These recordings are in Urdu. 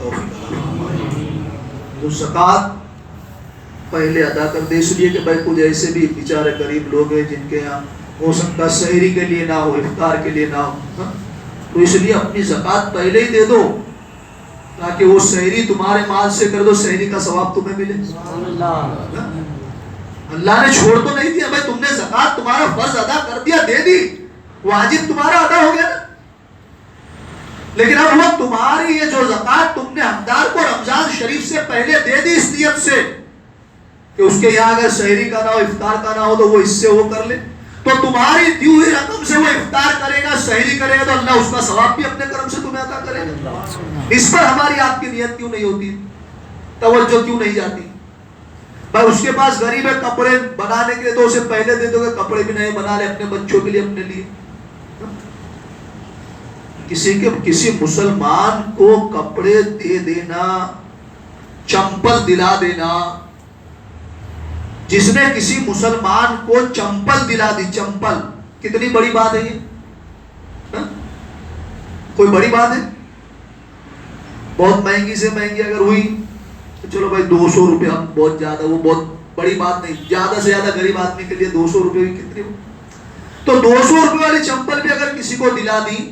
توفیق عطا فرمائے. تو زکوٰۃ پہلے ادا کر دے, اس لیے کہ بھائی کچھ ایسے بھی بیچارے غریب لوگ ہیں جن کے یہاں ہو سکتا سحری کے لیے نہ ہو, افطار کے لیے نہ ہو, تو اس لیے اپنی زکوٰۃ پہلے ہی دے دو تاکہ وہ سحری تمہارے مال سے کر دو, سحری کا ثواب تمہیں ملے. اللہ نے چھوڑ تو نہیں دیا بھائی, تم نے زکوٰۃ تمہارا فرض ادا کر دیا, دے دی, واجب تمہارا ادا ہو گیا نا. لیکن اب وہ تمہاری یہ جو زکوٰۃ تم نے حقدار کو رمضان شریف سے پہلے دے دی اس نیت سے کہ اس کے یہاں اگر سحری کا نہ ہو, افطار کا نہ ہو, تو وہ اس سے وہ کر لے, تو تمہاری دی ہوئی رقم سے وہ افطار کرے گا, سحری کرے گا, تو اللہ اس کا ثواب بھی اپنے کرم سے تمہیں عطا کرے گا. اس پر ہماری آپ کی نیت کیوں نہیں ہوتی, توجہ کیوں نہیں جاتی؟ بھائی اس کے پاس غریب ہے, کپڑے بنانے کے لیے تو اسے پہلے دے دو کہ کپڑے بھی نہیں بنا لے اپنے بچوں کے لیے, اپنے لیے. کسی مسلمان کو کپڑے دے دینا, چمپل دلا دینا, جس نے کسی مسلمان کو چمپل دلا دی, چمپل کتنی بڑی بات ہے یہ؟ کوئی بڑی بات ہے؟ بہت مہنگی سے مہنگی اگر ہوئی تو چلو بھائی 200 روپے, ہم بہت زیادہ, وہ بہت بڑی بات نہیں, زیادہ سے زیادہ غریب آدمی کے لیے 200 روپے بھی کتنے ہو, تو 200 روپے والی چمپل بھی اگر کسی کو دلا دی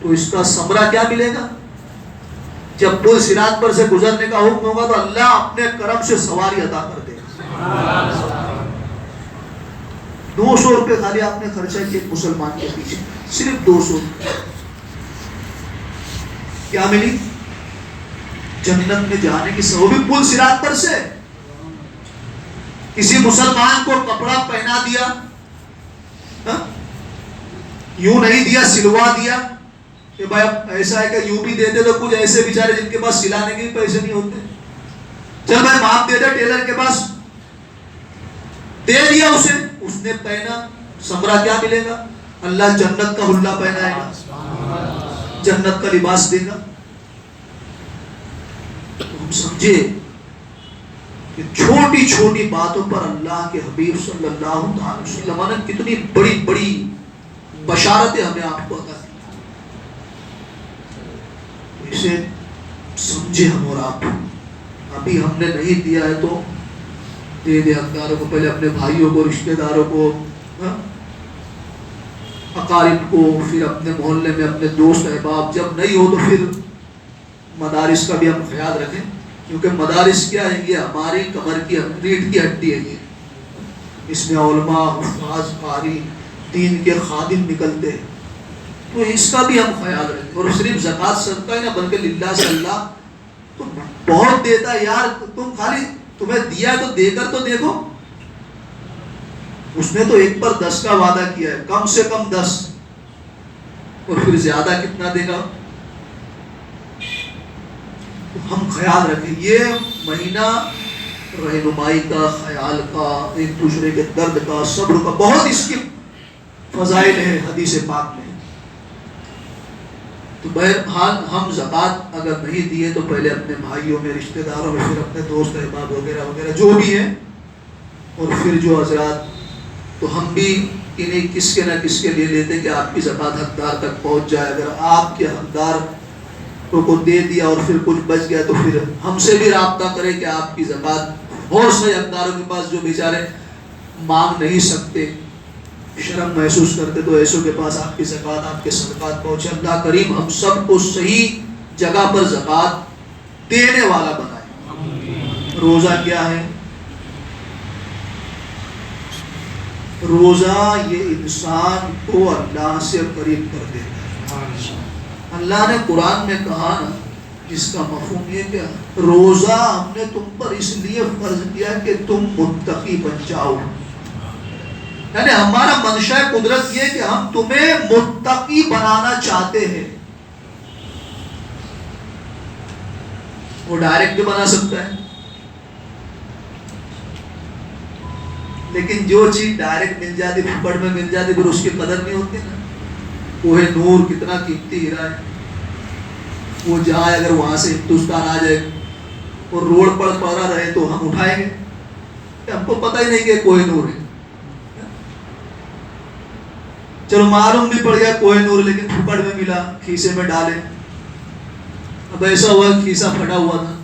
تو اس کا ثمرہ کیا ملے گا؟ جب پل صراط پر سے گزرنے کا حکم ہوگا تو اللہ اپنے کرم سے سواری عطا کر دے گا. 200 روپے خالی آپ نے خرچہ کیا مسلمان کے پیچھے, صرف 200 روپے, کیا ملی؟ جنت میں جانے کی سبب. بھی پل صراط پر سے کسی مسلمان کو کپڑا پہنا دیا, یوں نہیں دیا, سلوا دیا کہ بھائی اب ایسا ہے کہ یوں بھی دیتے تو کچھ ایسے بیچارے جن کے پاس سلانے کے پیسے نہیں ہوتے, چل بھائی ماپ دے دے ٹیلر کے پاس, دے دیا اسے, اس نے پہنا, ثمرہ کیا ملے گا؟ اللہ جنت کا حلہ پہنائے گا, جنت کا لباس دے گا. تو ہم سمجھے کہ چھوٹی چھوٹی باتوں پر اللہ کے حبیب صلی اللہ علیہ وسلم نے کتنی بڑی بڑی بشارتیں ہمیں آپ کو عطا کی. اسے سمجھے ہم اور آپ. ابھی ہم نے نہیں دیا ہے تو دے دے حقداروں کو, پہلے اپنے بھائیوں کو, رشتہ داروں کو, اقارب کو, پھر اپنے محلے میں اپنے دوست احباب, جب نہیں ہو تو پھر مدارس کا بھی ہم خیال رکھیں, کیونکہ مدارس کیا ہے, یہ ہماری کمر کی ریڑھ کی ہڈی ہے. یہ اس میں علماء, حفاظ, قاری, دین کے خادم نکلتے ہیں, تو اس کا بھی ہم خیال رکھیں. اور صرف زکوٰۃ صدقہ ہی نہ بلکہ للہ سے اللہ تو بہت دیتا ہے یار, تم خالی تمہیں دیا تو دے کر تو دیکھو. اس نے تو 1 پر 10 کا وعدہ کیا ہے, کم سے کم 10, اور پھر زیادہ کتنا دے گا. تو ہم خیال رکھیں, یہ مہینہ رہنمائی کا, خیال کا, ایک دوسرے کے درد کا, صبر کا, بہت اس کی فضائل ہے حدیث پاک میں. تو بہرحال ہم زکوٰۃ اگر نہیں دیے تو پہلے اپنے بھائیوں میں, رشتہ داروں میں, پھر اپنے دوست احباب وغیرہ وغیرہ جو بھی ہیں, اور پھر جو حضرات, تو ہم بھی انہیں کس کے نہ کس کے لیے لیتے کہ آپ کی زکوٰۃ حقدار تک پہنچ جائے. اگر آپ کے حقدار کو دے دیا اور پھر کچھ بچ گیا تو پھر ہم سے بھی رابطہ کرے کہ آپ کی زکوٰۃ, بہت سے حقداروں کے پاس جو بیچارے مانگ نہیں سکتے, شرم محسوس کرتے, تو ایسوں کے پاس آپ کی زکوٰۃ, آپ کے صدقات پہنچے. اللہ کریم ہم سب کو صحیح جگہ پر زکوٰۃ دینے والا بنائے. روزہ کیا ہے؟ روزہ یہ انسان کو اللہ سے قریب کر دیتا ہے. اللہ نے قرآن میں کہا نا, جس کا مفہوم یہ کیا, روزہ ہم نے تم پر اس لیے فرض کیا کہ تم متقی بن جاؤ. یعنی ہمارا منشا قدرت یہ کہ ہم تمہیں متقی بنانا چاہتے ہیں. وہ ڈائریکٹ بنا سکتا ہے, لیکن جو چیز ڈائریکٹ مل جاتی, پھپڑ میں مل جاتی, پھر اس کی قدر نہیں ہوتی نا. کوہ نور کتنا قیمتی ہیرا ہے, وہ جائے اگر وہاں سے ہندوستان آ جائے اور روڈ پر پڑا رہے تو ہم اٹھائیں گے, ہم کو پتہ ہی نہیں کہ کوہ نور ہے. چلو معلوم بھی پڑ گیا کوہ نور, لیکن پھپڑ میں ملا, کھیسے میں ڈالے, اب ایسا ہوا کھیسا پھٹا ہوا تھا،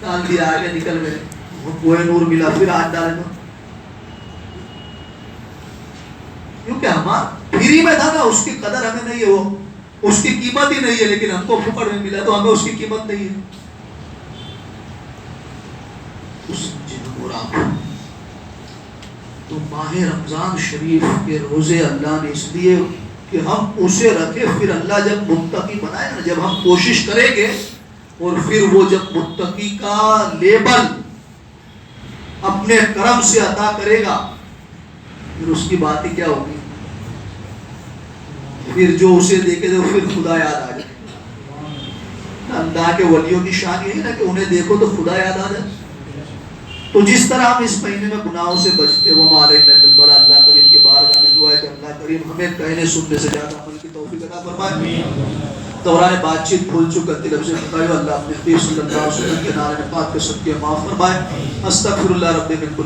ڈال دیا، آگے نکل گئے، وہ نور ملا، پھر ہاتھ ڈالے تو کیونکہ ہمارا فری میں تھا نا، اس کی قدر ہمیں نہیں ہے، وہ اس کی قیمت ہی نہیں ہے، لیکن ہم کو پھکڑ میں ملا تو ہمیں اس کی قیمت نہیں ہے. تو ماہ رمضان شریف کے روزے اللہ نے اس لیے کہ ہم اسے رکھے، پھر اللہ جب متقی بنائے گا، جب ہم کوشش کریں گے اور پھر وہ جب متقی کا لیبل اپنے کرم سے عطا کرے گا، پھر اس کی بات ہی کیا ہوگی. پھر جو اسے دیکھے تو پھر خدا یاد آ جائے. اللہ کے ولیوں کی شان یہی نا کہ انہیں دیکھو تو خدا یاد آ جائے. تو جس طرح ہم اس مہینے میں گناہوں سے بچتے، وہ ہمارے بڑا اللہ کریم کی بارگاہ میں دعا ہے کہ اللہ کریم ہمیں کہنے سننے سے زیادہ عمل کی توفیق عطا فرمائے. دوران بات چیت بھول چکا تھی، لفظ بتائیے اللہ اپنے حبیب صلی اللہ علیہ وسلم کے نام پاک کے صدقے معاف فرمائے. استغفر اللہ رب من